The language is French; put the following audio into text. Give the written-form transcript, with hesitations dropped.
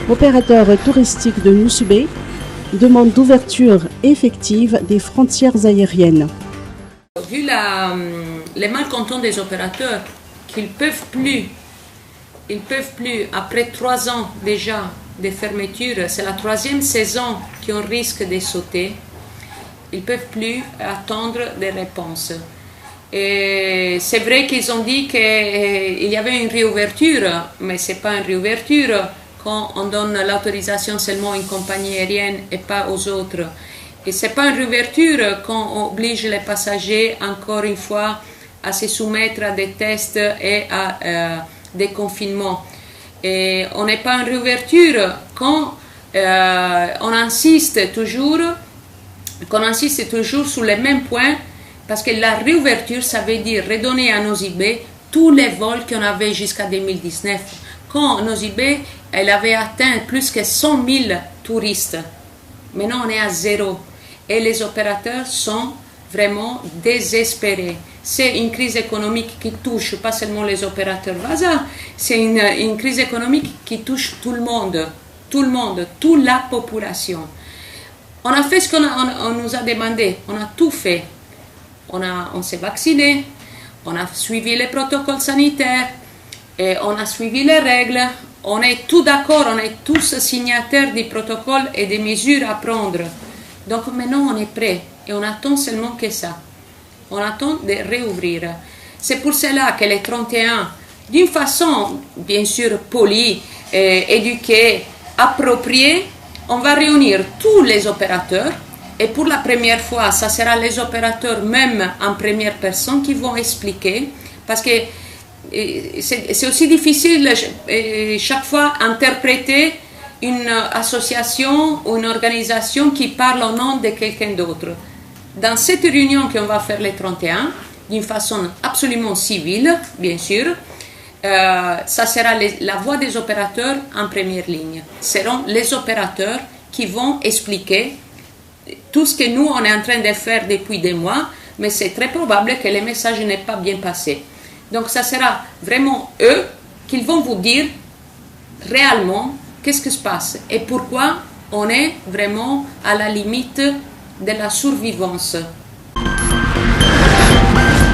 Opérateur touristique de Nosubé demande d'ouverture effective des frontières aériennes. Vu les malcontents des opérateurs, qu'ils ils peuvent plus, après 3 ans déjà de fermeture, c'est la 3e saison qu'on risque de sauter, ils ne peuvent plus attendre des réponses. Et c'est vrai qu'ils ont dit qu'il y avait une réouverture, mais ce n'est pas une réouverture quand on donne l'autorisation seulement à une compagnie aérienne et pas aux autres. Et ce n'est pas une réouverture quand on oblige les passagers, encore une fois, à se soumettre à des tests et à des confinements. Et on n'est pas une réouverture quand on insiste toujours sur les mêmes points, parce que la réouverture, ça veut dire redonner à Nosubé tous les vols qu'on avait jusqu'à 2019. Quand Nosubé, elle avait atteint plus que 100 000 touristes. Maintenant, on est à 0. Et les opérateurs sont vraiment désespérés. C'est une crise économique qui touche pas seulement les opérateurs Vasa, c'est une crise économique qui touche tout le monde, toute la population. On a fait ce qu'on nous a demandé, on a tout fait. On s'est vacciné, on a suivi les protocoles sanitaires, et on a suivi les règles, on est tous d'accord, on est tous signataires des protocoles et des mesures à prendre. Donc maintenant on est prêt et on attend seulement que ça. On attend de réouvrir. C'est pour cela que les 31, d'une façon bien sûr polie, éduquée, appropriée, on va réunir tous les opérateurs. Et pour la première fois, ça sera les opérateurs même en première personne qui vont expliquer, parce que c'est aussi difficile chaque fois interpréter une association ou une organisation qui parle au nom de quelqu'un d'autre. Dans cette réunion qu'on va faire les 31, d'une façon absolument civile, bien sûr, ça sera la voix des opérateurs en première ligne. Ce seront les opérateurs qui vont expliquer tout ce que nous, on est en train de faire depuis des mois, mais c'est très probable que le message n'est pas bien passé. Donc, ça sera vraiment eux qui vont vous dire réellement qu'est-ce qui se passe et pourquoi on est vraiment à la limite de la survivance.